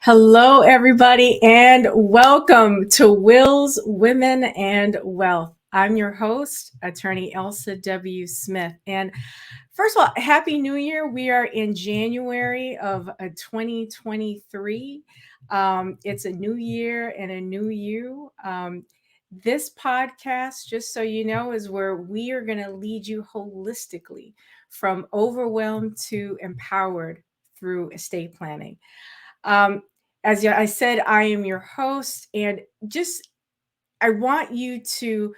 Hello, everybody, and welcome to Wills, Women, and Wealth. I'm your host, attorney Elsa W. Smith. And first of all, Happy New Year. We are in January of 2023. It's a new year and a new you. This podcast, just so you know, is where we are going to lead you holistically from overwhelmed to empowered through estate planning. Um, as I said, I am your host, and I want you to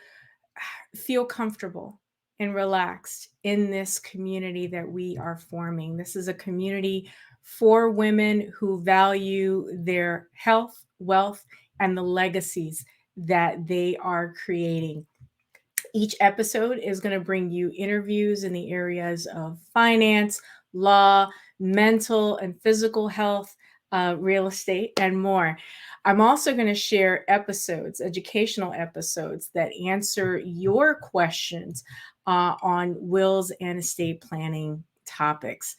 feel comfortable and relaxed in this community that we are forming. This is a community for women who value their health, wealth, and the legacies that they are creating. Each episode is going to bring you interviews in the areas of finance, law, mental and physical health, real estate, and more. I'm also going to share episodes, educational episodes that answer your questions on wills and estate planning topics.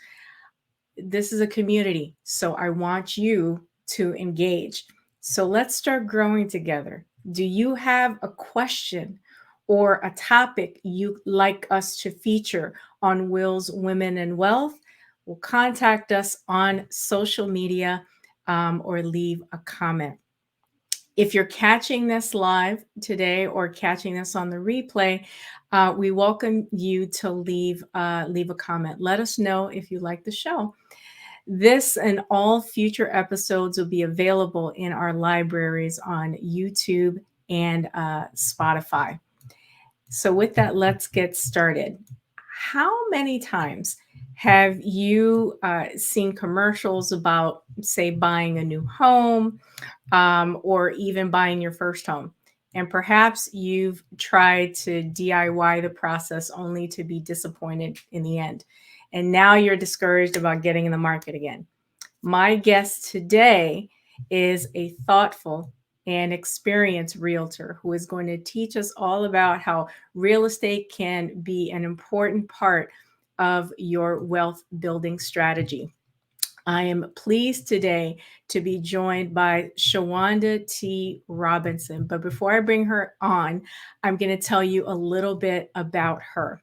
This is a community, so I want you to engage. So let's start growing together. Do you have a question or a topic you'd like us to feature on Wills, Women, and Wealth? Well, contact us on social media or leave a comment. If you're catching this live today or catching this on the replay, we welcome you to leave a comment. Let us know if you like the show. This and all future episodes will be available in our libraries on YouTube and Spotify. So with that, let's get started. How many times have you seen commercials about, say, buying a new home or even buying your first home? And perhaps you've tried to DIY the process only to be disappointed in the end. And now you're discouraged about getting in the market again. My guest today is a thoughtful and experienced realtor who is going to teach us all about how real estate can be an important part of your wealth building strategy. I am pleased today to be joined by Shawanda T. Robinson. But before I bring her on, I'm going to tell you a little bit about her.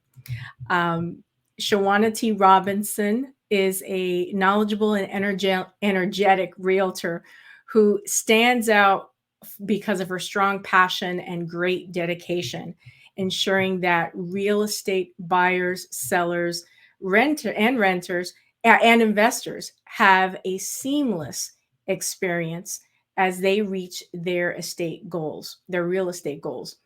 Shawanda T. Robinson is a knowledgeable and energetic realtor who stands out because of her strong passion and great dedication, ensuring that real estate buyers, sellers, renters, and investors have a seamless experience as they reach their real estate goals.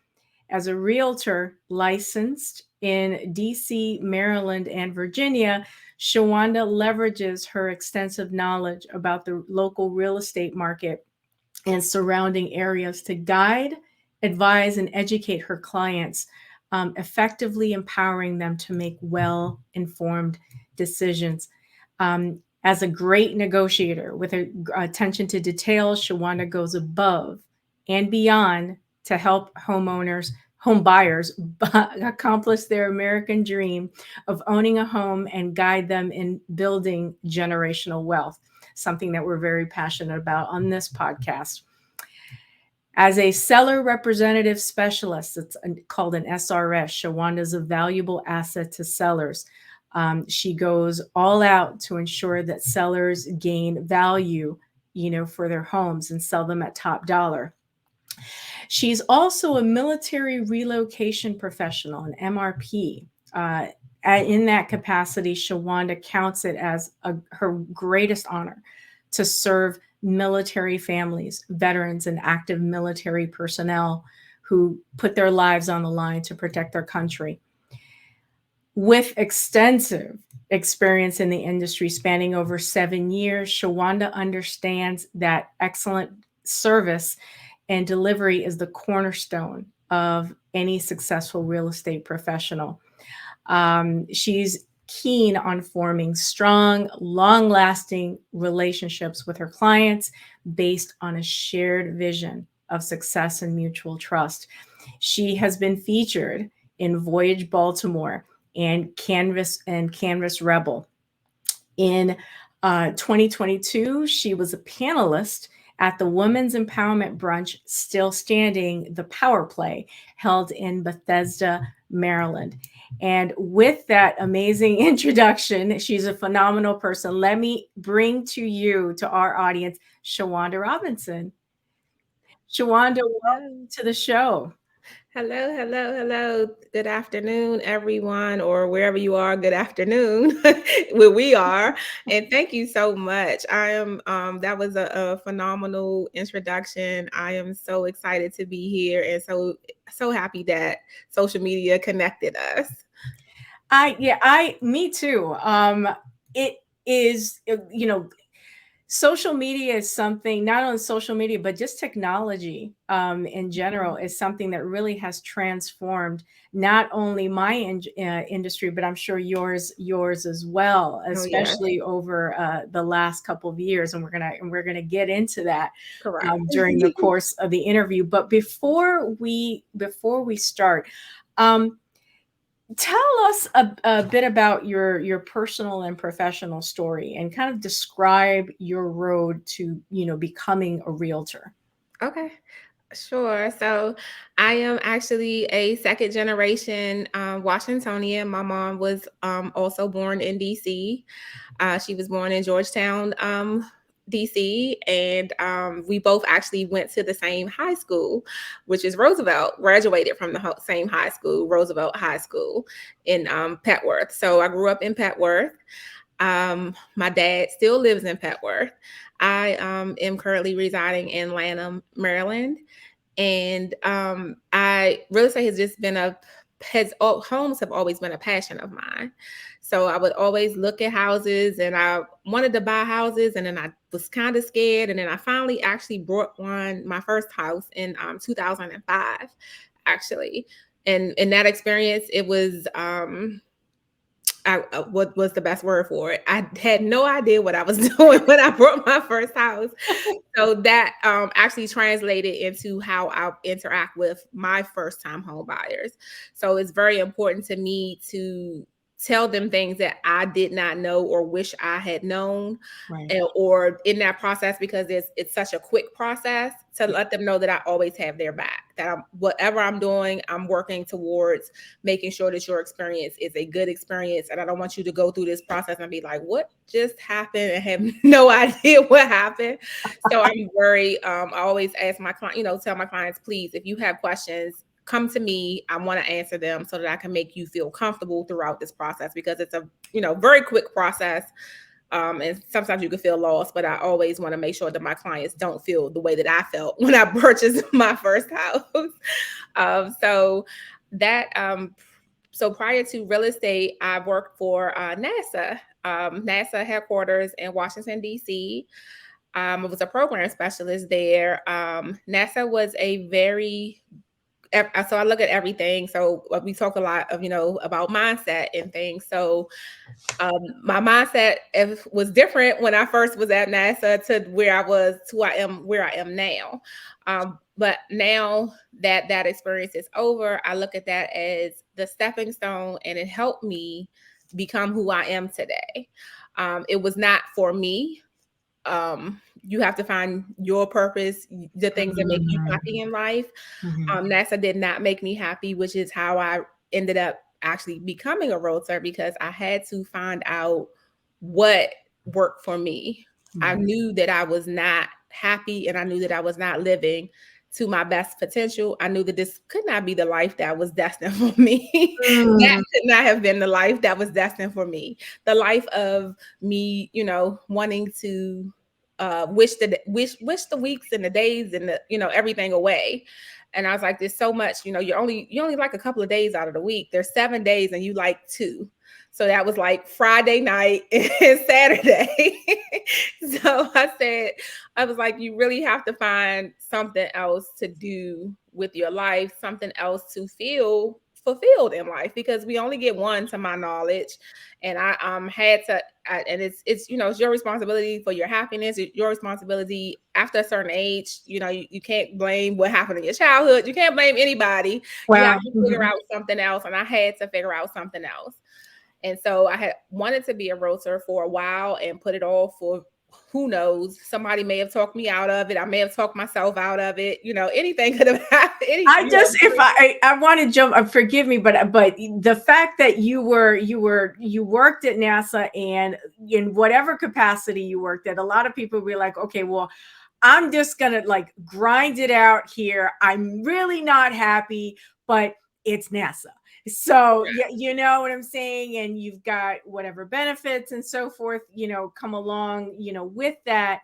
As a realtor licensed in DC, Maryland, and Virginia, Shawanda leverages her extensive knowledge about the local real estate market and surrounding areas to guide, advise, and educate her clients, effectively empowering them to make well-informed decisions. As a great negotiator with attention to detail, Shawanda goes above and beyond to help home buyers accomplish their American dream of owning a home and guide them in building generational wealth, something that we're very passionate about on this podcast. As a seller representative specialist, it's called an SRS, Shawanda is a valuable asset to sellers. She goes all out to ensure that sellers gain value, for their homes and sell them at top dollar. She's also a military relocation professional, an MRP. In that capacity, Shawanda counts it as her greatest honor to serve military families, veterans, and active military personnel who put their lives on the line to protect their country. With extensive experience in the industry spanning over 7 years, Shawanda understands that excellent service and delivery is the cornerstone of any successful real estate professional. She's keen on forming strong, long-lasting relationships with her clients based on a shared vision of success and mutual trust. She has been featured in Voyage Baltimore and Canvas Rebel, in 2022, she was a panelist at the Women's Empowerment Brunch Still Standing, the Power Play, held in Bethesda, Maryland. And with that amazing introduction, she's a phenomenal person. Let me bring to you, to our audience, Shawanda Robinson. Shawanda, welcome Hello. to the show. Hello, hello, hello. Good afternoon, everyone, or wherever you are, good afternoon, where we are. And thank you so much. I am that was a phenomenal introduction. I am so excited to be here and so happy that social media connected us. Me too. It is, social media is something, not only social media, but just technology in general is something that really has transformed not only my industry, but I'm sure yours as well, Oh yeah, especially over the last couple of years. And we're gonna get into that correct. during the course of the interview. But before we start, um, tell us a bit about your personal and professional story and kind of describe your road to becoming a realtor. Okay. Sure. So I am actually a second generation Washingtonian. My mom was also born in DC. She was born in Georgetown, DC, and we both actually went to the same high school, which is Roosevelt. Graduated from the same high school, Roosevelt High School in Petworth. So I grew up in Petworth. My dad still lives in Petworth. I am currently residing in Lanham, Maryland, and I real estate has just been homes have always been a passion of mine. So I would always look at houses, and I wanted to buy houses, and then I was kind of scared, and then I finally actually bought my first house in 2005, actually. And in that experience, it was what was the best word for it? I had no idea what I was doing when I bought my first house. So that actually translated into how I interact with my first time home buyers. So it's very important to me to tell them things that I did not know or wish I had known, Right. or in that process, because it's such a quick process, to let them know that I always have their back, that whatever I'm doing, I'm working towards making sure that your experience is a good experience. And I don't want you to go through this process and be like, what just happened, and have no idea what happened. So I'm very, I always ask my client, tell my clients, please, if you have questions, come to me. I want to answer them so that I can make you feel comfortable throughout this process, because it's a, very quick process. And sometimes you can feel lost, but I always want to make sure that my clients don't feel the way that I felt when I purchased my first house. So that, so prior to real estate, I worked for NASA headquarters in Washington, D.C. I was a program specialist there. NASA was a very, so I look at everything. So we talk a lot of, about mindset and things. So my mindset was different when I first was at NASA to where I was to where I am now. But now that experience is over, I look at that as the stepping stone, and it helped me become who I am today. It was not for me. You have to find your purpose, the things that make you Mhm. happy in life. Mhm. NASA did not make me happy, which is how I ended up actually becoming a realtor, because I had to find out what worked for me. I Right. knew that I was not happy, and I knew that I was not living to my best potential. I knew that this could not be the life that was destined for me. That Mm. could not have been the life that was destined for me. The life of me, wanting to wish the weeks and the days and the everything away. And I was like, there's so much, you only like a couple of days out of the week. There's 7 days and you like two. So that was like Friday night and Saturday. So I was like, you really have to find something else to do with your life, something else to feel fulfilled in life, because we only get one, to my knowledge. And I had to, and it's it's your responsibility for your happiness. It's your responsibility after a certain age. You can't blame what happened in your childhood. You can't blame anybody. You have Well, to figure mhm. out something else, and I had to figure out something else. And so I had wanted to be a realtor for a while and put it off for who knows. Somebody may have talked me out of it. I may have talked myself out of it. You know, anything could have happened. I want to jump, forgive me, but the fact that you worked at NASA, and in whatever capacity you worked at, a lot of people be like, okay, well, I'm just gonna like grind it out here. I'm really not happy, but it's NASA. So yeah, you know what I'm saying? And you've got whatever benefits and so forth, come along, with that.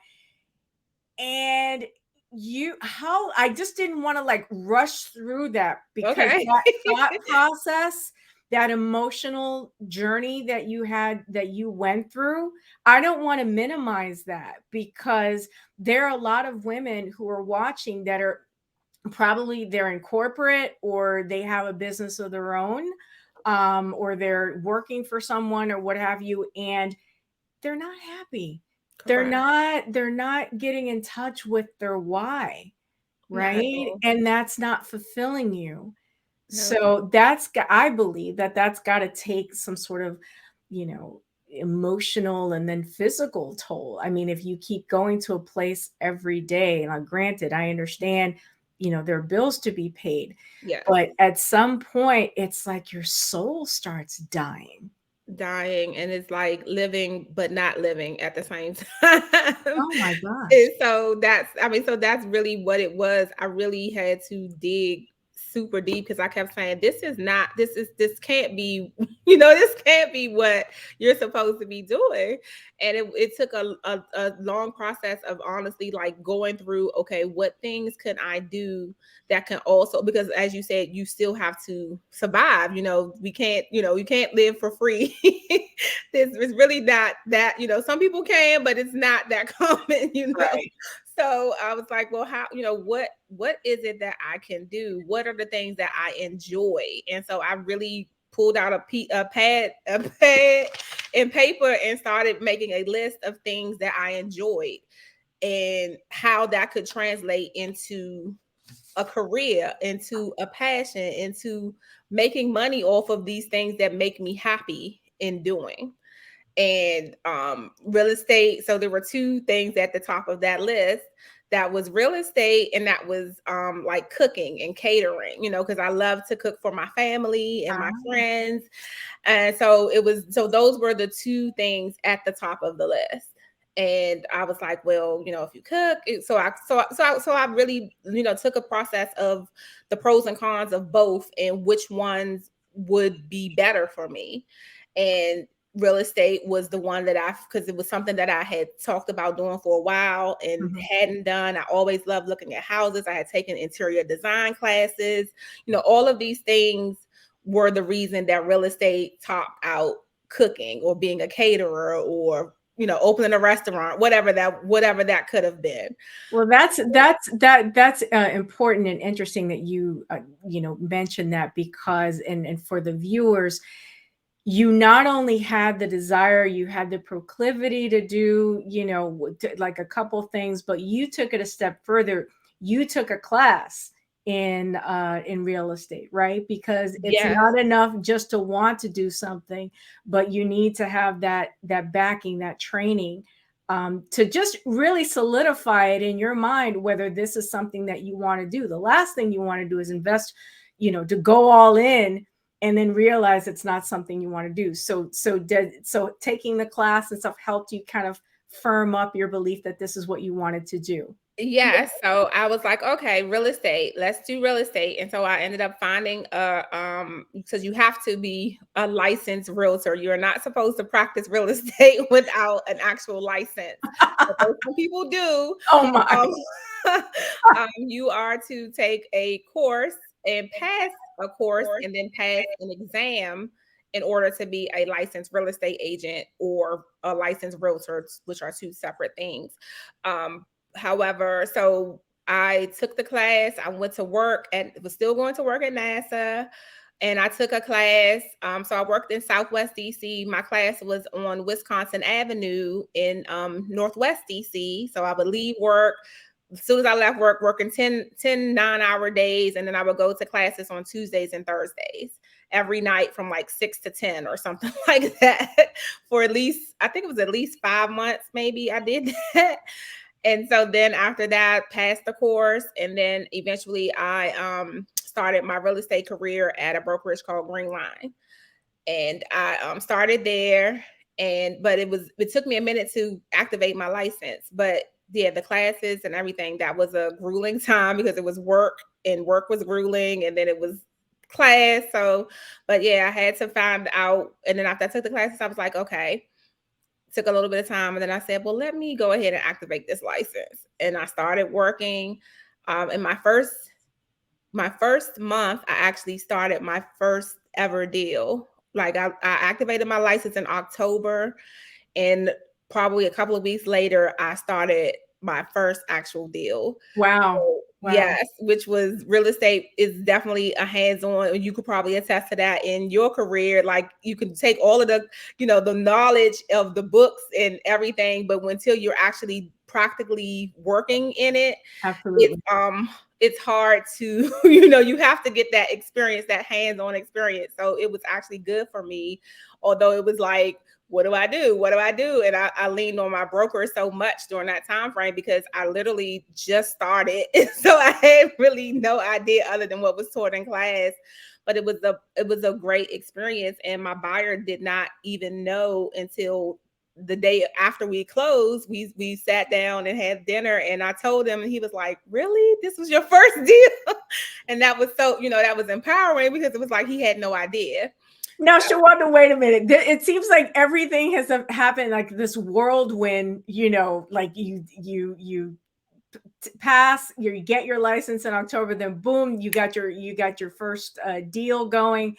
And I just didn't want to like rush through that, because that thought process, that emotional journey that you went through, I don't want to minimize that, because there are a lot of women who are watching that are probably they're in corporate, or they have a business of their own, or they're working for someone or what have you, and they're not happy. Correct. They're not getting in touch with their why, right? And that's not fulfilling you. No. So I believe that's got to take some sort of, emotional and then physical toll. I mean, if you keep going to a place every day, and granted, I understand, there are bills to be paid. Yes. But at some point, it's like your soul starts dying. And it's like living but not living at the same time. Oh my gosh. And so that's really what it was. I really had to dig super deep, because I kept saying, this can't be, this can't be what you're supposed to be doing. And it took a long process of honestly like going through, okay, what things can I do that can also, because as you said, you still have to survive. You can't live for free. This is really not that, some people can, but it's not that common, Right. So I was like, well, how, what is it that I can do? What are the things that I enjoy? And so I really pulled out a pad and paper and started making a list of things that I enjoyed, and how that could translate into a career, into a passion, into making money off of these things that make me happy in doing. And real estate. So there were two things at the top of that list. That was real estate, and that was like cooking and catering, because I love to cook for my family and my friends. And so those were the two things at the top of the list. And I was like, well, if you cook, so I really, took a process of the pros and cons of both, and which ones would be better for me. And real estate was the one that because it was something that I had talked about doing for a while and hadn't done. I always loved looking at houses. I had taken interior design classes. All of these things were the reason that real estate topped out cooking, or being a caterer, or opening a restaurant, whatever that could have been. Well, that's important and interesting that you mentioned that, because and for the viewers, you not only had the desire, you had the proclivity to do, like a couple things, but you took it a step further. You took a class in real estate, right? Because it's not enough just to want to do something, but you need to have that backing, that training, to just really solidify it in your mind, whether this is something that you want to do. The last thing you want to do is invest, to go all in and then realize it's not something you want to do. So taking the class and stuff helped you kind of firm up your belief that this is what you wanted to do. Yes. So I was like, okay, real estate, let's do real estate. And so I ended up finding because you have to be a licensed realtor. You're not supposed to practice real estate without an actual license. Some people do. Oh my. You are to take a course and pass a course, and then pass an exam in order to be a licensed real estate agent or a licensed realtor, which are two separate things. However, so I took the class, I went to work, and was still going to work at NASA, and I took a class. So I worked in Southwest DC. My class was on Wisconsin Avenue in Northwest DC. So I would leave work, as soon as I left work, working 10 9-hour days. And then I would go to classes on Tuesdays and Thursdays every night from like 6 to 10 or something like that for at least, I think it was at least 5 months, maybe I did that. And so then after that, passed the course. And then eventually I started my real estate career at a brokerage called Green Line. And I started there. But it took me a minute to activate my license. But yeah, the classes and everything, that was a grueling time because it was work, and work was grueling, and then it was class. So, but yeah, I had to find out. And then after I took the classes, I was like, okay, took a little bit of time. And then I said, well, let me go ahead and activate this license. And I started working. In my first month, I actually started my first ever deal. Like I activated my license in October, and probably a couple of weeks later, I started my first actual deal. Wow. So, Wow. yes, which was real estate is definitely a hands-on. You could probably attest to that in your career. Like you can take all of the, the knowledge of the books and everything, but until you're actually practically working in it, Absolutely. it's hard to, you have to get that experience, that hands-on experience. So it was actually good for me, although it was like, what do I do? What do I do? And I leaned on my broker so much during that time frame because I literally just started. So I had really no idea other than what was taught in class. But it was a great experience. And my buyer did not even know until the day after we closed. We sat down and had dinner, and I told him, and he was like, really? This was your first deal? And that was so, that was empowering because it was like he had no idea. Now, Shawanda, wait a minute. It seems like everything has happened like this whirlwind, like you pass, you get your license in October, then boom, you got your first deal going.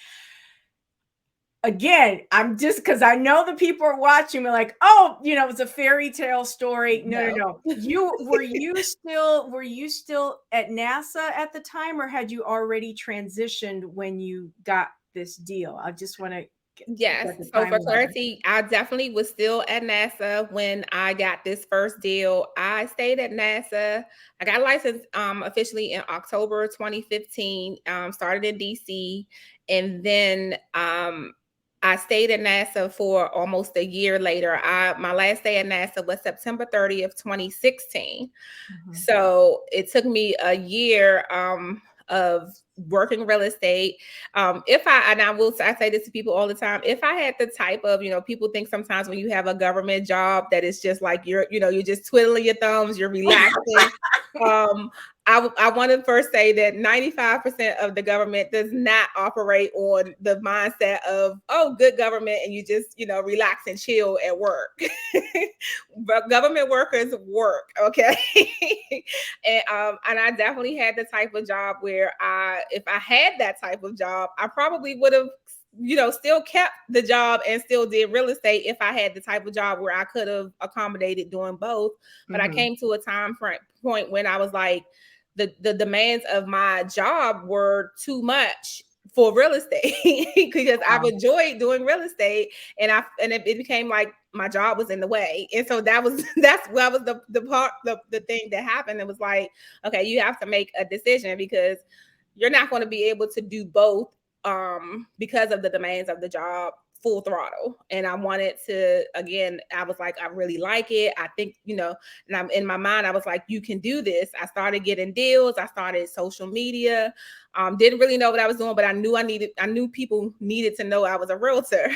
Again, I'm just, because I know the people are watching me like, oh, it's a fairy tale story. No. Were you still at NASA at the time, or had you already transitioned when you got this deal? I just want to Yes. So for clarity, I definitely was still at NASA when I got this first deal. I stayed at NASA. I got licensed officially in October 2015. Started in DC, and then I stayed at NASA for almost a year later. My last day at NASA was September 30th, 2016. Mm-hmm. So it took me a year of working real estate. I say this to people all the time, if I had the type of, people think sometimes when you have a government job that it's just like you're just twiddling your thumbs, you're relaxing. I want to first say that 95% of the government does not operate on the mindset of, oh, good government, and you just, relax and chill at work. But government workers work, okay? And I definitely had the type of job where if I had that type of job, I probably would have, still kept the job and still did real estate if I had the type of job where I could have accommodated doing both. But I came to a time point when I was like, the demands of my job were too much for real estate because I've enjoyed doing real estate, and it became like my job was in the way. And so that was the thing that happened. It was like, okay, you have to make a decision because you're not going to be able to do both because of the demands of the job full throttle. And I wanted to, again, I was like, I really like it. I think, and I'm in my mind, I was like, you can do this. I started getting deals. I started social media. Didn't really know what I was doing, but I knew people needed to know I was a realtor.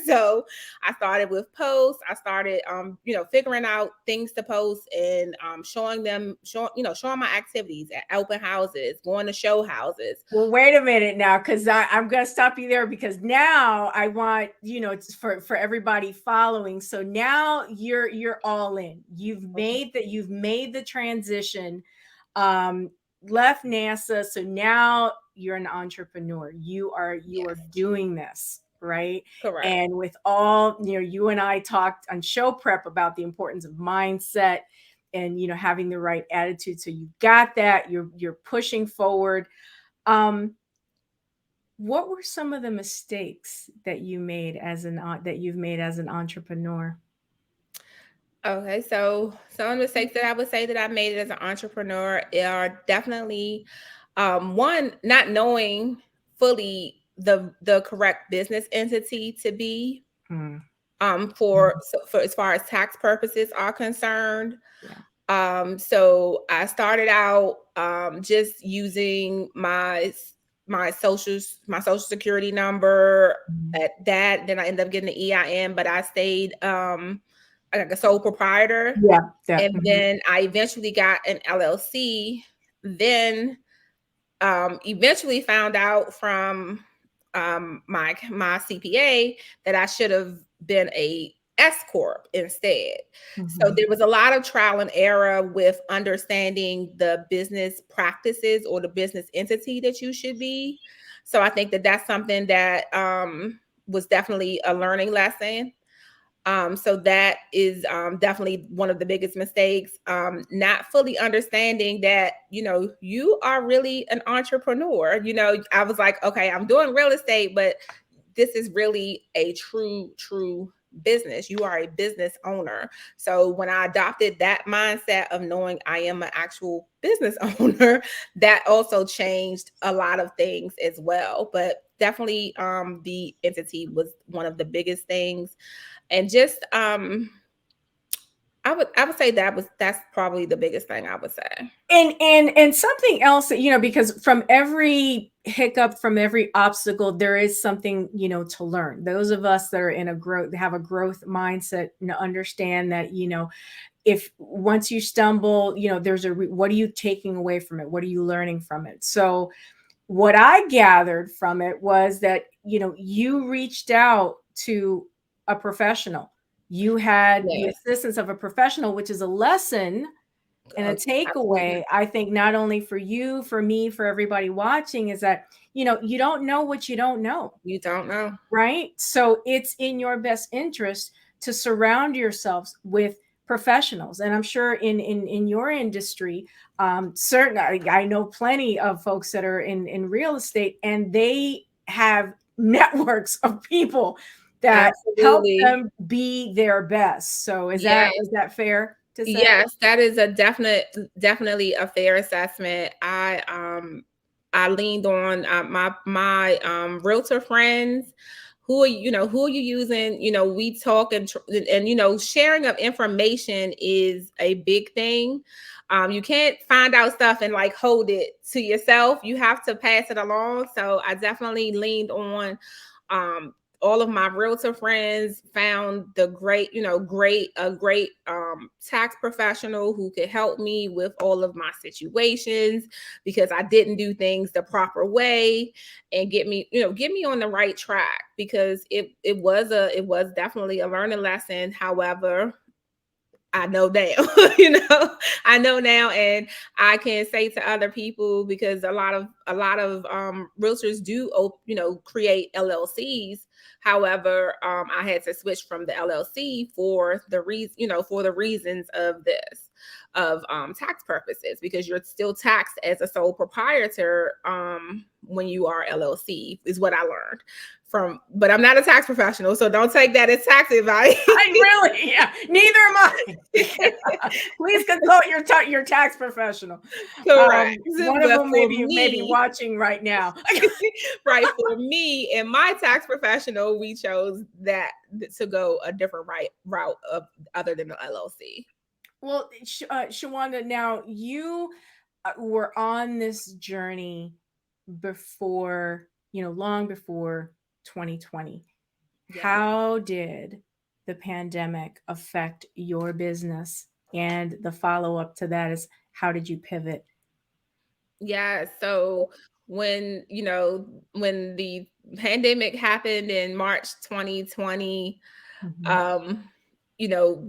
So I started with posts. I started, figuring out things to post and showing my activities at open houses, going to show houses. Well, wait a minute now, because I'm going to stop you there, because now I want, for everybody following. So now you're all in. You've made the transition. Left NASA, so now you're an entrepreneur. You are doing this, right? Correct. And with all, you and I talked on show prep about the importance of mindset and having the right attitude. So you got that. You're pushing forward. What were some of the mistakes that you've made as an entrepreneur? Okay, so some of the mistakes that I would say that I made as an entrepreneur are definitely one, not knowing fully the correct business entity to be Mm, for as far as tax purposes are concerned. yeah. So I started out just using my social security number Mhm. at that. Then I ended up getting the EIN, but I stayed like a sole proprietor. Yeah. Yeah. And then I eventually got an LLC. Then eventually found out from my CPA that I should have been a S corp instead. So Mhm. there was a lot of trial and error with understanding the business practices or the business entity that you should be. So I think that that's something that was definitely a learning lesson. So that is definitely one of the biggest mistakes. Not fully understanding that, you are really an entrepreneur. I was like, okay, I'm doing real estate, but this is really a true business. You are a business owner. So when I adopted that mindset of knowing I am an actual business owner, that also changed a lot of things as well. But definitely the entity was one of the biggest things. And just I would say that's probably the biggest thing I would say. And something else that, because from every hiccup, from every obstacle, there is something, to learn. Those of us that are in a growth, have a growth mindset, understand that, if once you stumble, there's what are you taking away from it? What are you learning from it? So what I gathered from it was that, you reached out to a professional. You had the Yes. assistance of a professional, which is a lesson and a Absolutely. takeaway, I think, not only for you, for me, for everybody watching, is that, you don't know what you don't know, You don't know. right? So it's in your best interest to surround yourselves with professionals. And I'm sure in your industry, certainly I know plenty of folks that are in real estate, and they have networks of people that help Absolutely. them be their best. So is Yeah. that fair to say? Yes, that is a definitely a fair assessment. I leaned on my realtor friends. Who are you using? We talk and sharing of information is a big thing. You can't find out stuff and like hold it to yourself. You have to pass it along. So I definitely leaned on um all of my realtor friends, found a great tax professional who could help me with all of my situations because I didn't do things the proper way and get me on the right track because it was definitely a learning lesson. However, I know now, I know now, and I can say to other people because a lot of realtors do, create LLCs. However, I had to switch from the LLC for the reasons of this, of tax purposes, because you're still taxed as a sole proprietor when you are LLC, is what I learned but I'm not a tax professional, so don't take that as tax advice. I really, yeah, neither am I. Please consult your tax professional. Correct. One of But them for maybe me, watching right now. right, for me and my tax professional, we chose that to go a different route of other than the LLC. Well, Shawanda, now you were on this journey before, long before 2020. Yes. How did the pandemic affect your business? And the follow up to that is, how did you pivot? Yeah. So when the pandemic happened in March 2020, Mhm. um,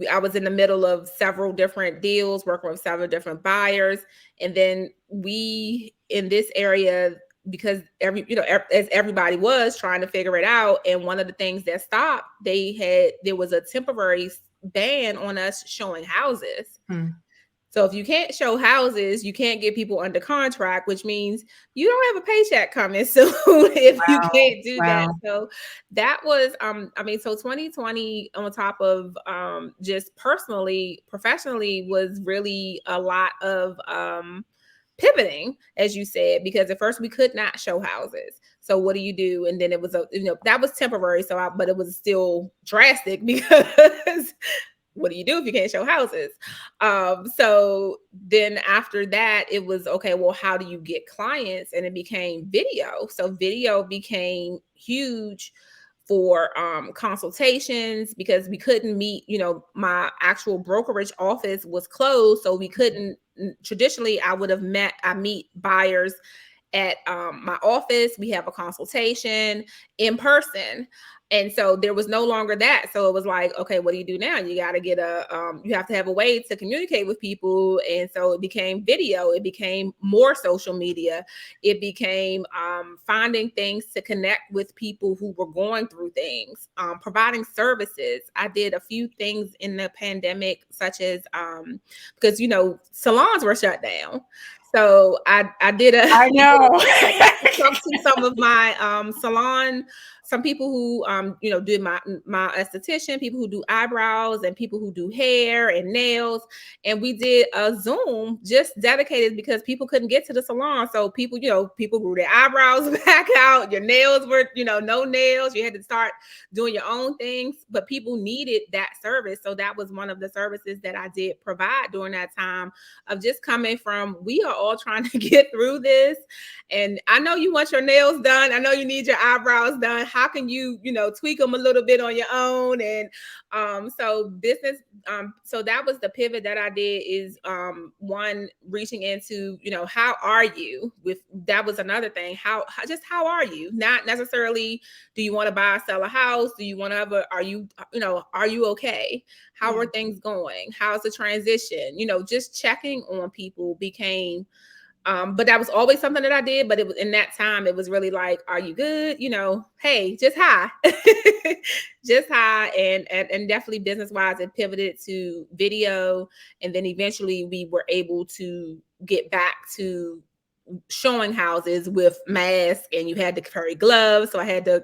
I was in the middle of several different deals, working with several different buyers. And then we in this area, because as everybody was trying to figure it out. And one of the things that stopped, there was a temporary ban on us showing houses. Mm. So if you can't show houses, you can't get people under contract, which means you don't have a paycheck coming soon if you Wow. can't do that. Wow. So that was so 2020 on top of just personally, professionally was really a lot of pivoting, as you said, because at first we could not show houses. So what do you do? And then it was that was temporary. But it was still drastic because what do you do if you can't show houses? So then after that, it was okay, well, how do you get clients? And it became video. So video became huge for consultations because we couldn't meet, my actual brokerage office was closed. So we couldn't traditionally I meet buyers at my office. We have a consultation in person. And so there was no longer that. So it was like, okay, what do you do now? You got to get you have to have a way to communicate with people. And so it became video. It became more social media. It became finding things to connect with people who were going through things, providing services. I did a few things in the pandemic, such as because, salons were shut down. So I I know. talked to some of my some people who do my esthetician, people who do eyebrows, and people who do hair and nails, and we did a Zoom just dedicated because people couldn't get to the salon. So people grew their eyebrows back out. Your nails were no nails. You had to start doing your own things, but people needed that service. So that was one of the services that I did provide during that time of just coming from, we are all trying to get through this. And I know you want your nails done. I know you need your eyebrows done. How can you, tweak them a little bit on your own? And so business, so that was the pivot that I did is one, reaching into, how are you? That was another thing. How are you? Not necessarily do you want to buy or sell a house? Do you want to are you okay? How are things going? How's the transition? Just checking on people became but that was always something that I did. But it was in that time, it was really like, are you good? Hey, just hi. Just hi. And definitely business wise, it pivoted to video. And then eventually we were able to get back to showing houses with masks, and you had to carry gloves. So I had to,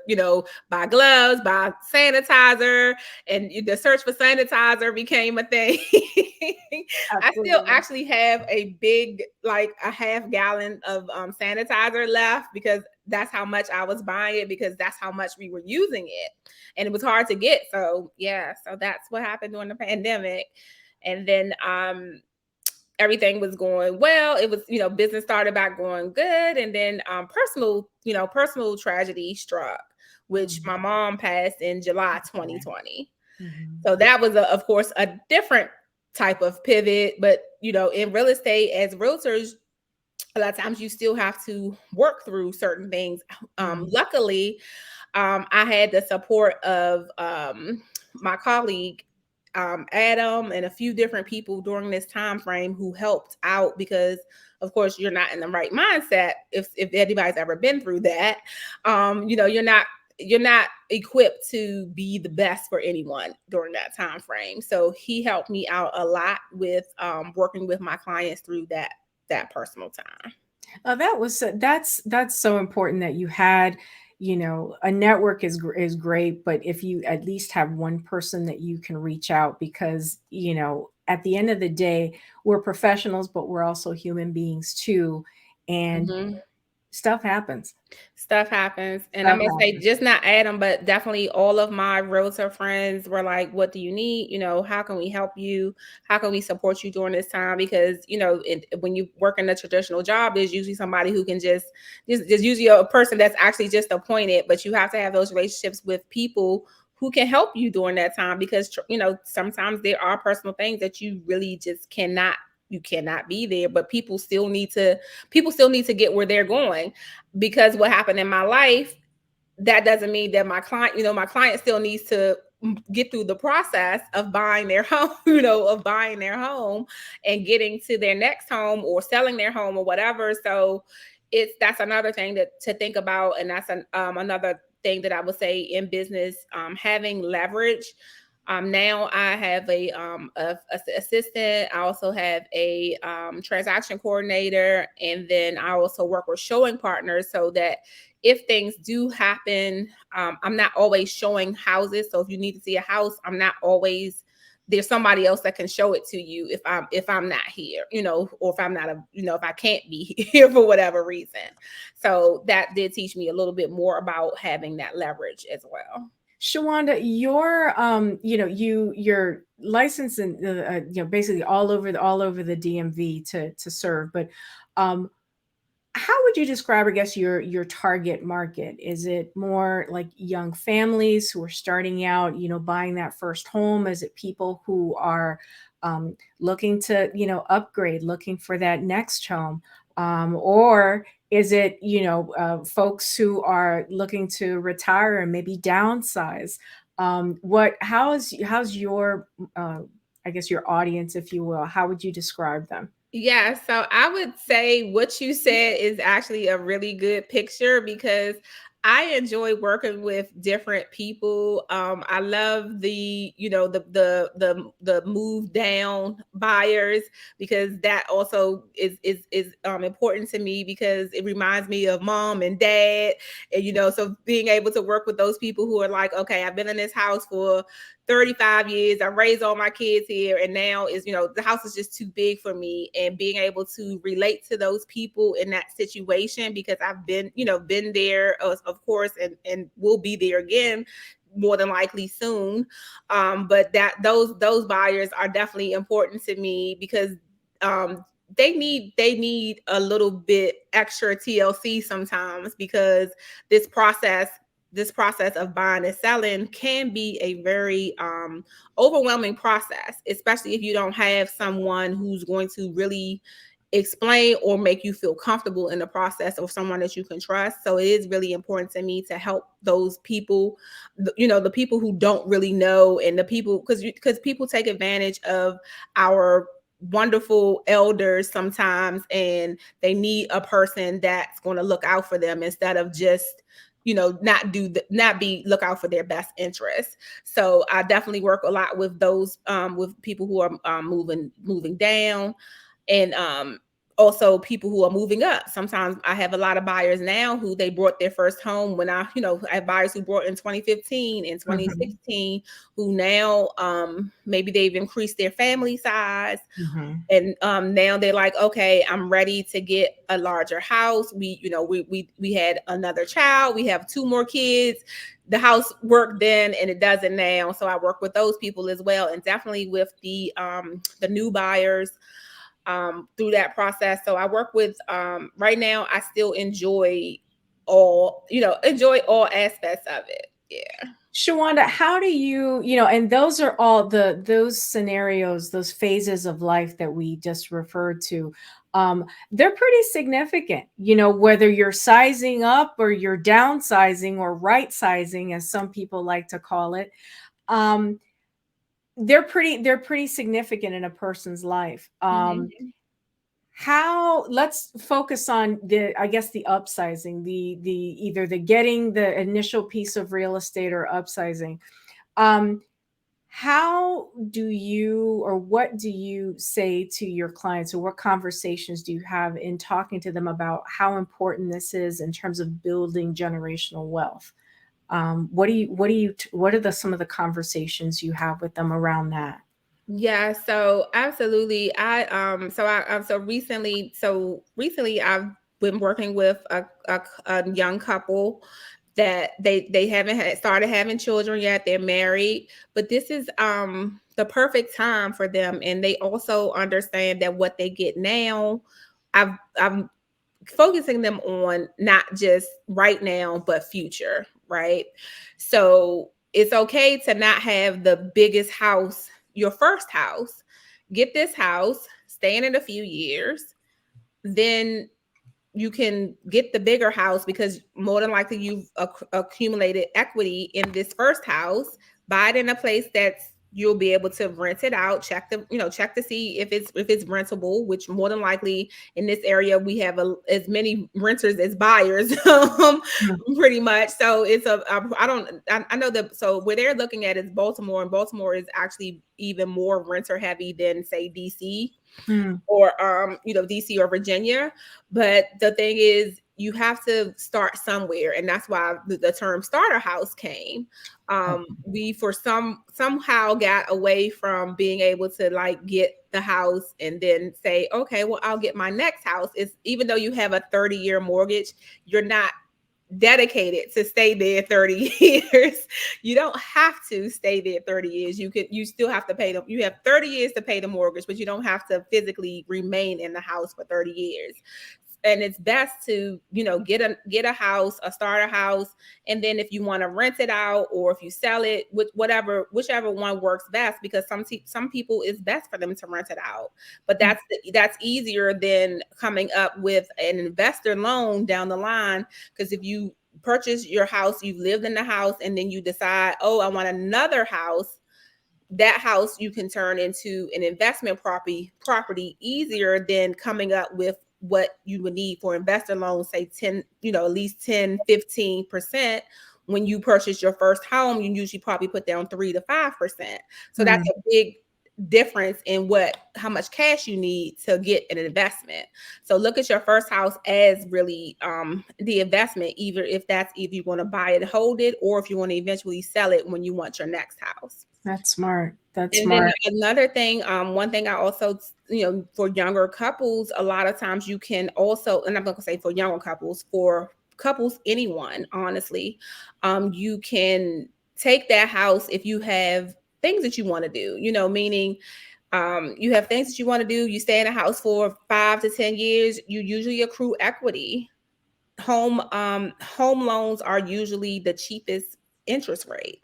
buy gloves, buy sanitizer, and the search for sanitizer became a thing. I still actually have a big, like a half gallon of sanitizer left because that's how much I was buying it, because that's how much we were using it. And it was hard to get. So yeah, so that's what happened during the pandemic. And then everything was going well. It was, business started back going good. And then personal tragedy struck, which my mom passed in July 2020. So that was, of course, a different type of pivot. But, in real estate, as realtors, a lot of times you still have to work through certain things. Luckily, I had the support of my colleague, Adam, and a few different people during this time frame who helped out, because of course you're not in the right mindset if anybody's ever been through that. You're not equipped to be the best for anyone during that time frame. So he helped me out a lot with working with my clients through that personal time. That's so important that you had, a network is great, but if you at least have one person that you can reach out, because, at the end of the day, we're professionals, but we're also human beings too. And stuff happens. And I'm gonna say, just not Adam, but definitely all of my realtor friends were like, what do you need? How can we help you? How can we support you during this time? Because, when you work in a traditional job, there's usually somebody who can just usually a person that's actually just appointed, but you have to have those relationships with people who can help you during that time, because, sometimes there are personal things that you really just cannot be there, but people still need to get where they're going. Because what happened in my life, that doesn't mean that my client still needs to get through the process of buying their home, and getting to their next home or selling their home or whatever. So that's another thing to think about. And that's another thing that I would say in business, having leverage. Now I have a assistant. I also have a transaction coordinator, and then I also work with showing partners so that if things do happen, I'm not always showing houses. So if you need to see a house, I'm not always there's somebody else that can show it to you if I'm not here, or if I'm not if I can't be here for whatever reason. So that did teach me a little bit more about having that leverage as well. Shawanda, you're licensed in basically all over the DMV to serve, but um, how would you describe, I guess, your target market? Is it more like young families who are starting out, buying that first home? Is it people who are looking to, upgrade, looking for that next home? Or is it, folks who are looking to retire and maybe downsize? How's your, I guess, your audience, if you will? How would you describe them? Yeah, so I would say what you said is actually a really good picture because I enjoy working with different people. I love the move down buyers because that also is important to me because it reminds me of mom and dad, and so being able to work with those people who are like, okay, I've been in this house for 35 years. I raised all my kids here, and now the house is just too big for me. And being able to relate to those people in that situation because I've been there, of course, and will be there again more than likely soon. But that those buyers are definitely important to me because they need a little bit extra TLC sometimes because this process this process of buying and selling can be a very overwhelming process, especially if you don't have someone who's going to really explain or make you feel comfortable in the process, or someone that you can trust. So it is really important to me to help those people, the people who don't really know, and the people because people take advantage of our wonderful elders sometimes, and they need a person that's going to look out for them instead of just not be look out for their best interests. So I definitely work a lot with those with people who are moving down, and also people who are moving up. Sometimes I have a lot of buyers now who they brought their first home when I have buyers who brought in 2015 and Mhm, 2016 who now maybe they've increased their family size, mhm. and now they're like, okay, I'm ready to get a larger house. We had another child, we have two more kids. The house worked then and it doesn't now, so I work with those people as well, and definitely with the new buyers through that process. So I work with right now I still enjoy all aspects of it. Yeah. Shawanda, how do you, and those are all those scenarios, those phases of life that we just referred to. They're pretty significant, whether you're sizing up or you're downsizing or right sizing, as some people like to call it. Um, they're pretty significant in a person's life. Mhm. How Let's focus on the, I guess, the upsizing, the either the getting the initial piece of real estate or upsizing. um how do you, or what do you say to your clients, or what conversations do you have in talking to them about how important this is in terms of building generational wealth? What are the some of the conversations you have with them around that? Yeah, so absolutely. So recently I've been working with a young couple that they haven't started having children yet. They're married, but this is the perfect time for them, and they also understand that what they get now, I'm focusing them on not just right now but future, right? So it's okay to not have the biggest house, your first house. Get this house, stay in it a few years, then you can get the bigger house because more than likely you've accumulated equity in this first house. Buy it in a place you'll be able to rent it out, check to see if it's rentable, which more than likely in this area we have as many renters as buyers, pretty much. So it's I know that. So where they're looking at is Baltimore, and Baltimore is actually even more renter heavy than say DC or DC or Virginia. But the thing is, you have to start somewhere, and that's why the term starter house came. We somehow got away from being able to like get the house and then say, okay, well, I'll get my next house. It's even though you have a 30-year mortgage, you're not dedicated to stay there 30 years. You don't have to stay there 30 years. You still have to pay them. You have 30 years to pay the mortgage, but you don't have to physically remain in the house for 30 years. And it's best to, get a house, a starter house. And then if you want to rent it out, or if you sell it, whichever one works best, because some people it's best for them to rent it out. But that's easier than coming up with an investor loan down the line. Because if you purchase your house, you've lived in the house, and then you decide, oh, I want another house, that house you can turn into an investment property easier than coming up with what you would need for investor loans, say 10, at least 10-15%. When you purchase your first home, you usually probably put down 3 to 5%. So that's a big difference in how much cash you need to get an investment. So look at your first house as really the investment, either if you want to buy it, hold it, or if you want to eventually sell it when you want your next house. That's smart. That's and smart. Then another thing, one thing I also, for younger couples, a lot of times you can also, and I'm not going to say for younger couples, for couples, anyone, honestly, you can take that house if you have things that you want to do, meaning you have things that you want to do. You stay in a house for 5 to 10 years, you usually accrue equity. Home loans are usually the cheapest interest rate.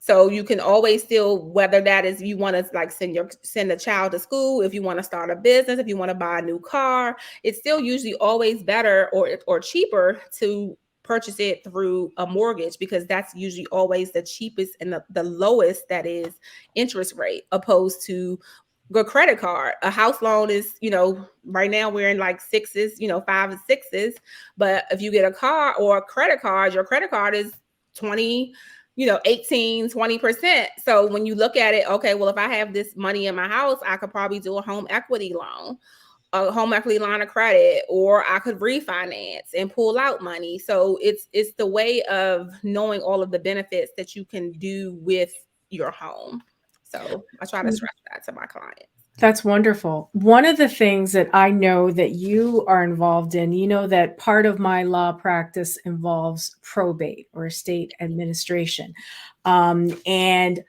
So you can always still, whether that is you want to like send a child to school, if you want to start a business, if you want to buy a new car, it's still usually always better or cheaper to purchase it through a mortgage, because that's usually always the cheapest and the lowest, that is, interest rate, opposed to a credit card. A house loan is, right now we're in like 6s, 5 and 6s. But if you get a car or a credit card, your credit card is 20, 18, 20%. So when you look at it, okay, well, if I have this money in my house, I could probably do a home equity line of credit, or I could refinance and pull out money. So it's the way of knowing all of the benefits that you can do with your home. So I try to stress that to my clients. That's wonderful. One of the things that I know that you are involved in, that part of my law practice involves probate or estate administration. And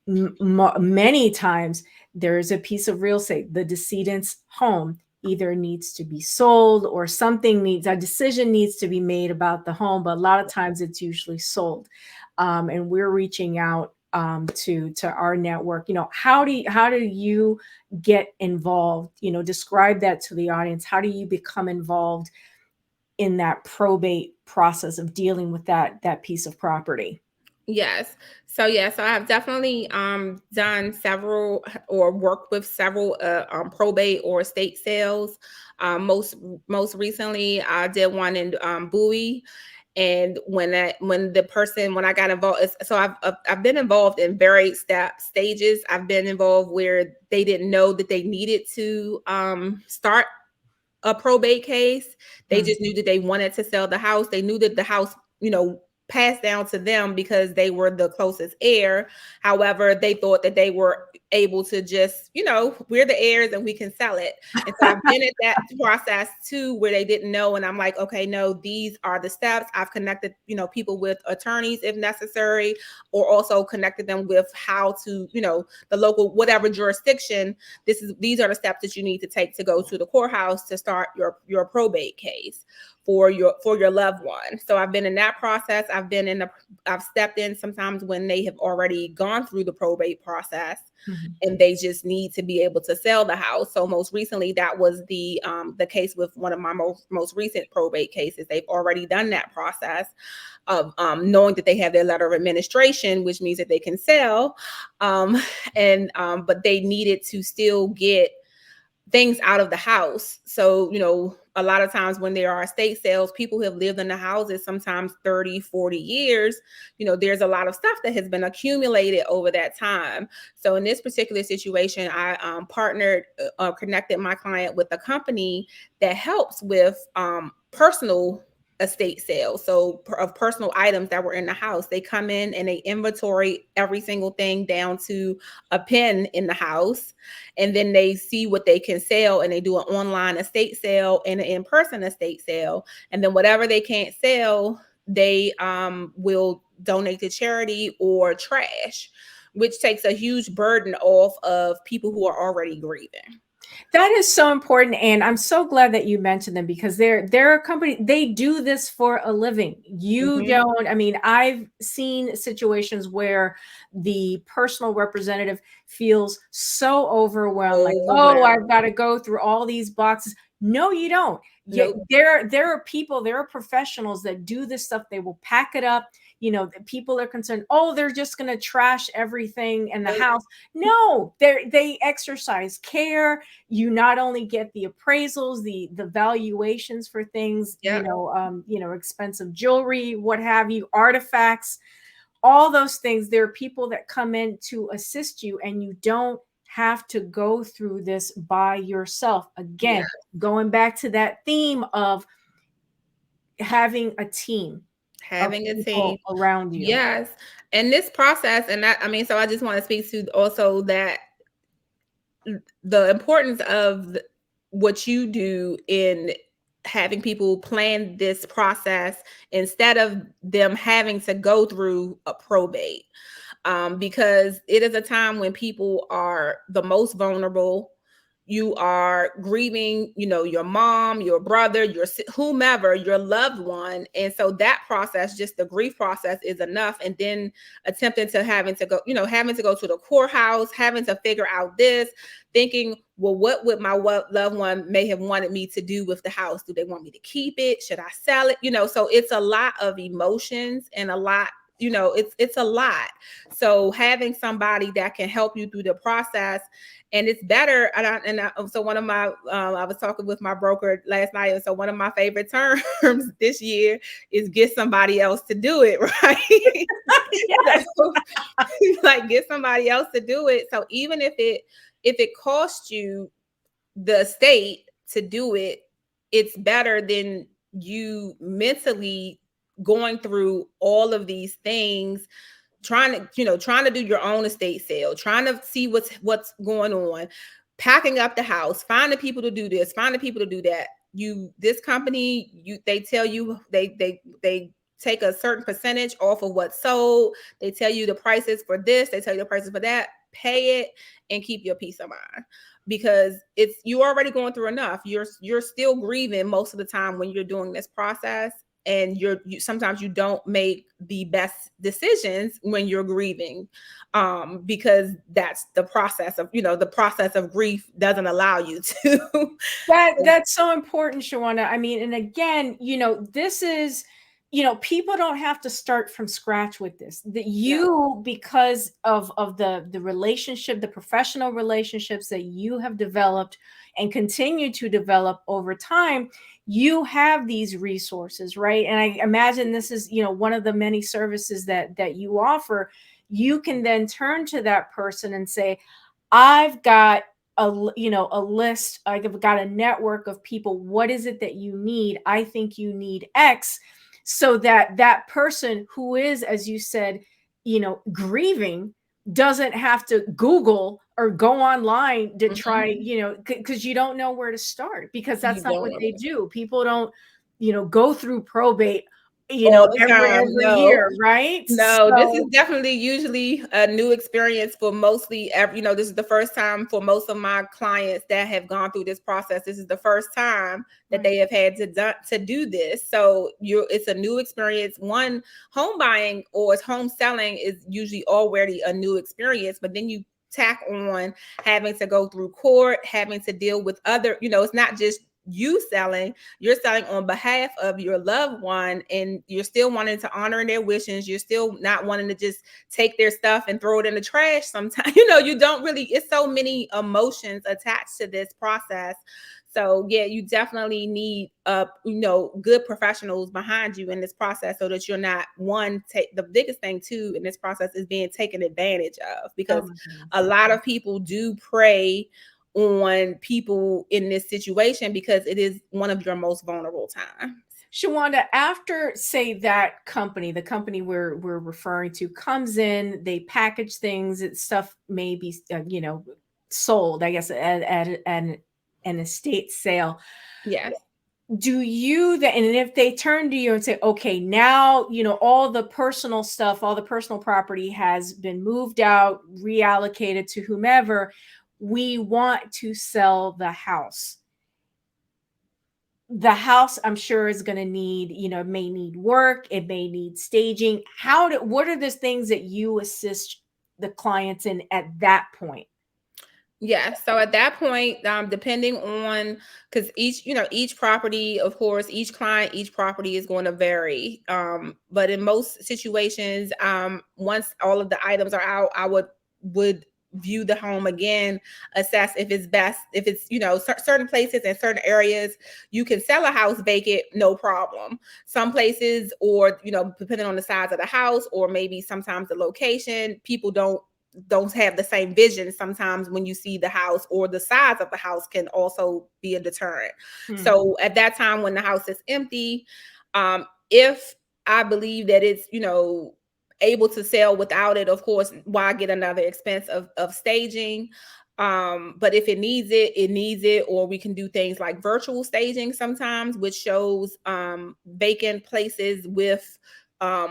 many times there's a piece of real estate, the decedent's home either needs to be sold, or a decision needs to be made about the home, but a lot of times it's usually sold. And we're reaching out to our network. How do you get involved? Describe that to the audience. How do you become involved in that probate process of dealing with that piece of property? Yes. So I have definitely done several or worked with several probate or estate sales. Most recently, I did one in Bowie. And when I got involved, so I've been involved in various stages. I've been involved where they didn't know that they needed to start a probate case. They just knew that they wanted to sell the house. They knew that the house, passed down to them because they were the closest heir. However, they thought that they were able to just, we're the heirs and we can sell it. And so I've been at that process too, where they didn't know. And I'm like, okay, no, these are the steps. I've connected, people with attorneys if necessary, or also connected them with how to, the local, whatever jurisdiction, these are the steps that you need to take to go to the courthouse to start your probate case for your loved one. So I've been in that process. I've stepped in sometimes when they have already gone through the probate process. Mm-hmm. And they just need to be able to sell the house. So most recently, that was the case with one of my most recent probate cases. They've already done that process of knowing that they have their letter of administration, which means that they can sell. But they needed to still get things out of the house. So, a lot of times when there are estate sales, people who have lived in the houses sometimes 30, 40 years, there's a lot of stuff that has been accumulated over that time. So in this particular situation, I connected my client with a company that helps with personal estate sales. So of personal items that were in the house, they come in and they inventory every single thing down to a pin in the house. And then they see what they can sell, and they do an online estate sale and an in-person estate sale. And then whatever they can't sell, they will donate to charity or trash, which takes a huge burden off of people who are already grieving. That is so important, and I'm so glad that you mentioned them, because they're a company. They do this for a living. You don't. I mean, I've seen situations where the personal representative feels so overwhelmed, like, oh, I've got to go through all these boxes. No, you don't. Yet there are people, there are professionals that do this stuff. They will pack it up. People are concerned, oh, they're just going to trash everything in the house. No, they exercise care. You not only get the appraisals, the valuations for things, expensive jewelry, what have you, artifacts, all those things. There are people that come in to assist you, and you don't have to go through this by yourself. Again, going back to that theme of having a team. Around you. Yes. And this process, so I just want to speak to also that the importance of what you do in having people plan this process instead of them having to go through a probate, because it is a time when people are the most vulnerable. You are grieving, your mom, your brother, your whomever, your loved one. And so that process, just the grief process, is enough. And then attempting to having to go to the courthouse, having to figure out this, thinking, well, what would my loved one may have wanted me to do with the house? Do they want me to keep it? Should I sell it? So it's a lot of emotions and a lot, it's a lot. So having somebody that can help you through the process, and it's better. So one of my, I was talking with my broker last night, and so one of my favorite terms this year is get somebody else to do it, right? Yes. Like, get somebody else to do it. So even if it costs you the estate to do it, it's better than you mentally going through all of these things, trying to do your own estate sale, trying to see what's going on, packing up the house, finding people to do this, finding people to do that. This company, they tell you they take a certain percentage off of what's sold. They tell you the prices for this, they tell you the prices for that. Pay it and keep your peace of mind, because you're already going through enough. You're still grieving most of the time when you're doing this process. And sometimes you don't make the best decisions when you're grieving, because that's the process of, the process of grief doesn't allow you to. That's so important, Shawanda. I mean, and again, this is, people don't have to start from scratch with this. Because of the relationship, the professional relationships that you have developed and continue to develop over time, you have these resources, right? And I imagine this is, one of the many services that you offer. You can then turn to that person and say, I've got a list, I've got a network of people. What is it that you need? I think you need X. So that person who is, as you said, grieving, doesn't have to Google or go online to try, because you don't know where to start, because that's not what they do. People don't, go through probate all the time. every No. year, right? No, this is So definitely usually a new experience for mostly every, this is the first time for most of my clients that have gone through this process. This is the first time that right. they have had to do this. So it's a new experience. One, home buying or home selling is usually already a new experience, but then you tack on having to go through court, having to deal with other, it's not just you selling, you're selling on behalf of your loved one, and you're still wanting to honor their wishes. You're still not wanting to just take their stuff and throw it in the trash sometimes. You don't really, it's so many emotions attached to this process. So yeah, you definitely need good professionals behind you in this process, so that you're not the biggest thing too in this process is being taken advantage of, because a lot of people do prey on people in this situation because it is one of your most vulnerable times. Shawanda, after say that company, the company we're referring to, comes in, they package things, stuff may be sold, I guess, at an estate sale. Yes. Do you then, and if they turn to you and say, okay, now all the personal stuff, all the personal property has been moved out, reallocated to whomever, we want to sell the house. The house, I'm sure, is going to need, may need work, it may need staging. What are the things that you assist the clients in at that point? Yeah. So at that point, depending on, because each property, of course, each client, each property is going to vary. But in most situations, once all of the items are out, I would view the home again, assess if it's best, if it's, certain places and certain areas, you can sell a house vacant, no problem. Some places, or, depending on the size of the house, or maybe sometimes the location, people don't have the same vision sometimes when you see the house, or the size of the house can also be a deterrent. So at that time, when the house is empty, if I believe that it's, able to sell without it, of course, why get another expense of staging? But if it needs it, or we can do things like virtual staging sometimes, which shows vacant places with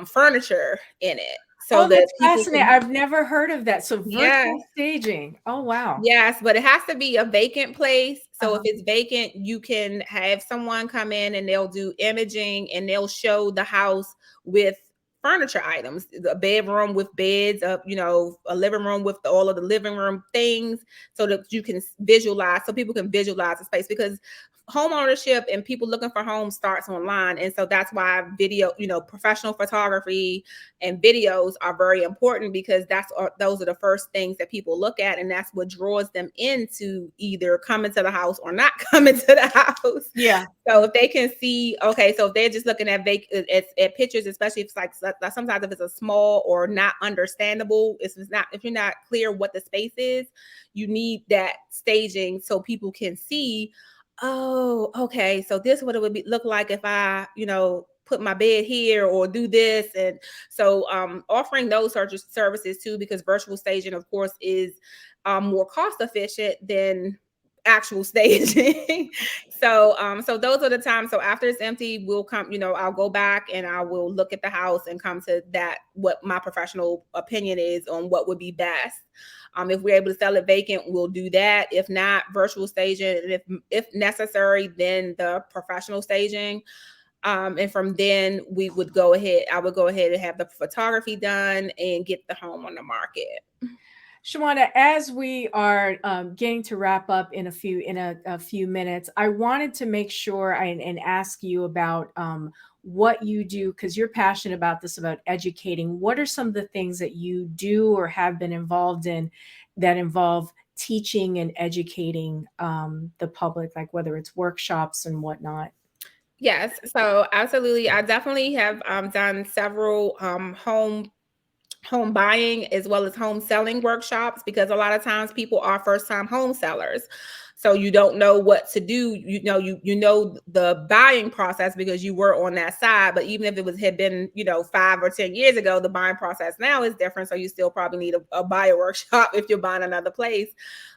furniture in it. So that That's people fascinating. can, I've never heard of that. So yeah. virtual staging. Oh, wow. Yes, but it has to be a vacant place. So if Uh-huh. it's vacant, you can have someone come in and they'll do imaging, and they'll show the house with furniture items, a bedroom with beds, a living room with all of the living room things, so that you can visualize, so people can visualize the space, because home ownership and people looking for homes starts online. And so that's why video, professional photography and videos are very important, because those are the first things that people look at, and that's what draws them into either coming to the house or not coming to the house. Yeah. So if they can see, okay, so if they're just looking at pictures, especially if it's like sometimes if it's a small or not understandable, if you're not clear what the space is, you need that staging so people can see, oh, okay, so this is what it would look like if I, put my bed here or do this. And so offering those services too, because virtual staging, of course, is more cost efficient than actual staging. So those are the times. So after it's empty, we'll come, I'll go back and I will look at the house and come to that, what my professional opinion is on what would be best. If we're able to sell it vacant, we'll do that. If not, virtual staging, and if necessary, then the professional staging. And from then I would go ahead and have the photography done and get the home on the market. Shawanda, as we are getting to wrap up in a few minutes, I wanted to make sure and ask you about what you do, because you're passionate about this, about educating. What are some of the things that you do or have been involved in that involve teaching and educating the public, like whether it's workshops and whatnot? Yes, so absolutely. I definitely have done several home buying as well as home selling workshops, because a lot of times people are first time home sellers. So you don't know what to do. You know the buying process because you were on that side. But even if had been 5 or 10 years ago, the buying process now is different. So you still probably need a buyer workshop if you're buying another place.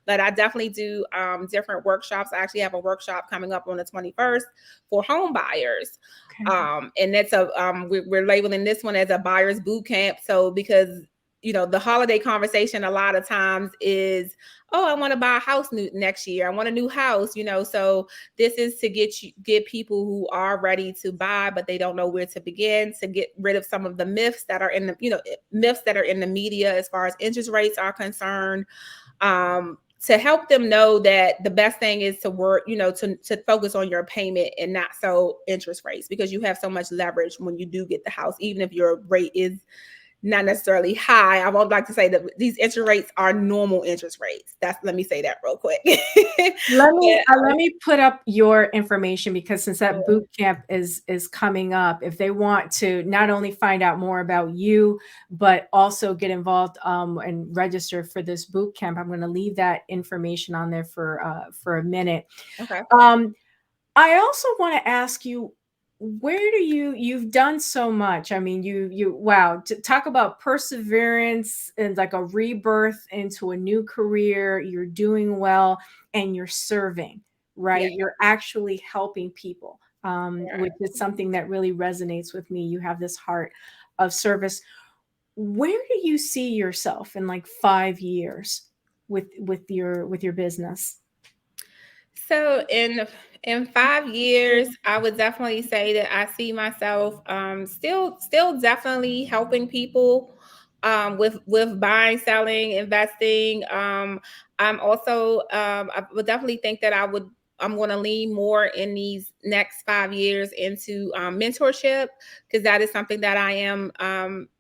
But I definitely do different workshops. I actually have a workshop coming up on the 21st for home buyers. Okay. And that's we're labeling this one as a buyer's boot camp. So because the holiday conversation a lot of times is, oh, I want to buy a house next year. I want a new house, so this is to get people who are ready to buy, but they don't know where to begin, to get rid of some of the myths that are in the media as far as interest rates are concerned. To help them know that the best thing is to work, to focus on your payment and not so interest rates, because you have so much leverage when you do get the house, even if your rate is not necessarily high. I would like to say that these interest rates are normal interest rates. Let me say that real quick. Let me put up your information, because since that boot camp is coming up, if they want to not only find out more about you, but also get involved and register for this boot camp, I'm going to leave that information on there for a minute. Okay. I also want to ask you, where do you've done so much. I mean, wow, to talk about perseverance and like a rebirth into a new career. You're doing well and you're serving, right? Yeah. You're actually helping people, which is something that really resonates with me. You have this heart of service. Where do you see yourself in like 5 years with your business? So in 5 years, I would definitely say that I see myself still definitely helping people with buying, selling, investing. I'm also I would definitely think that I'm going to lean more in these next 5 years into mentorship, because that is something that I am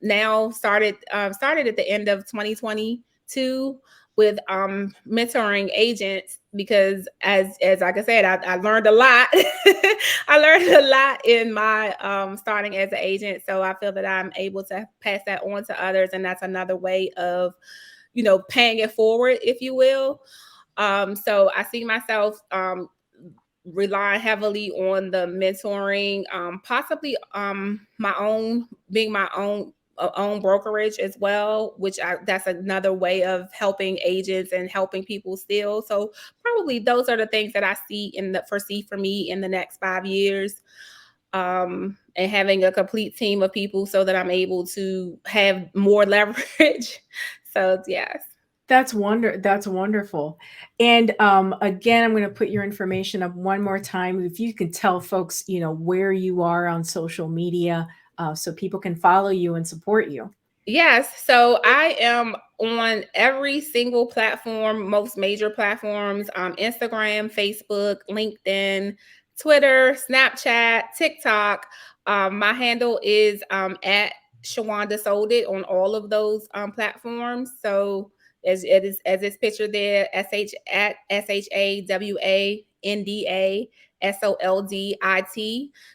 now started at the end of 2022 with mentoring agents, because as like I said, I learned a lot. I learned a lot in my starting as an agent. So I feel that I'm able to pass that on to others, and that's another way of paying it forward, if you will. So I see myself relying heavily on the mentoring, possibly being my own brokerage as well, which that's another way of helping agents and helping people still. So probably those are the things that I foresee for me in the next 5 years. And having a complete team of people so that I'm able to have more leverage. So yes. That's wonderful. And again, I'm going to put your information up one more time. If you can tell folks, where you are on social media, so people can follow you and support you. Yes. So I am on every single platform, most major platforms, Instagram, Facebook, LinkedIn, Twitter, Snapchat, TikTok. My handle is at Shawanda Sold It on all of those platforms. So as it's pictured there, SHAWANDA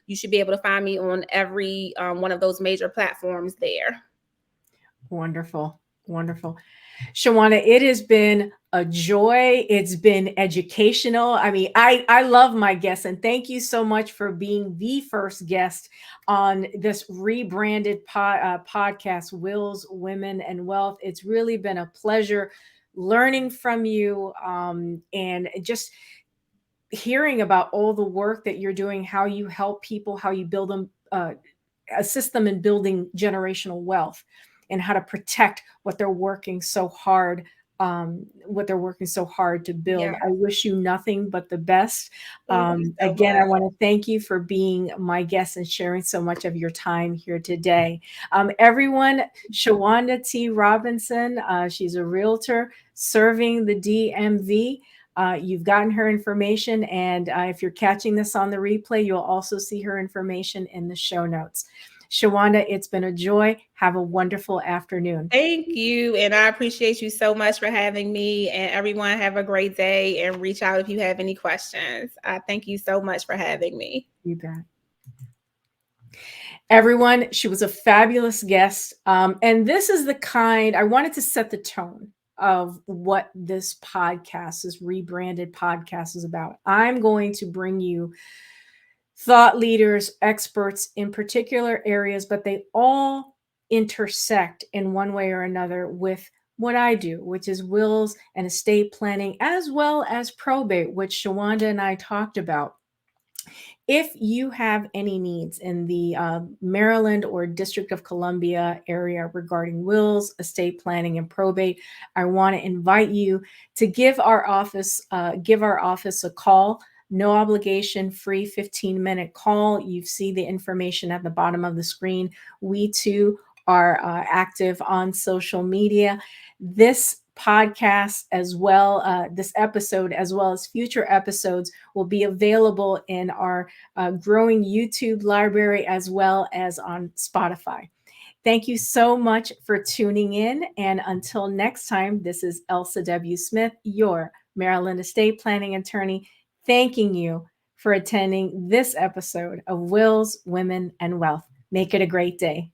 You should be able to find me on every one of those major platforms there. Wonderful. Shawanda, it has been a joy. It's been educational. I mean, I love my guests, and thank you so much for being the first guest on this rebranded podcast, Wills, Women, and Wealth. It's really been a pleasure learning from you, and just hearing about all the work that you're doing, how you help people, how you build them, assist them in building generational wealth, and how to protect what they're working so hard to build. Yeah. I wish you nothing but the best. Again, I want to thank you for being my guest and sharing so much of your time here today. Everyone, Shawanda T. Robinson, she's a realtor serving the DMV. You've gotten her information, and if you're catching this on the replay, you'll also see her information in the show notes. Shawanda, it's been a joy. Have a wonderful afternoon. Thank you. And I appreciate you so much for having me. And everyone have a great day, and reach out if you have any questions. Thank you so much for having me. You bet. Everyone, she was a fabulous guest. And this is the kind, I wanted to set the tone. of what this podcast, this rebranded podcast, is about. I'm going to bring you thought leaders, experts in particular areas, but they all intersect in one way or another with what I do, which is wills and estate planning, as well as probate, which Shawanda and I talked about. If you have any needs in the Maryland or District of Columbia area regarding wills, estate planning, and probate, I want to invite you to give our office a call. No obligation, free 15-minute call. You see the information at the bottom of the screen. We too are active on social media. This podcast, as well, this episode, as well as future episodes, will be available in our growing YouTube library, as well as on Spotify. Thank you so much for tuning in. And until next time, this is Elsa W. Smith, your Maryland estate planning attorney, thanking you for attending this episode of Wills, Women, and Wealth. Make it a great day.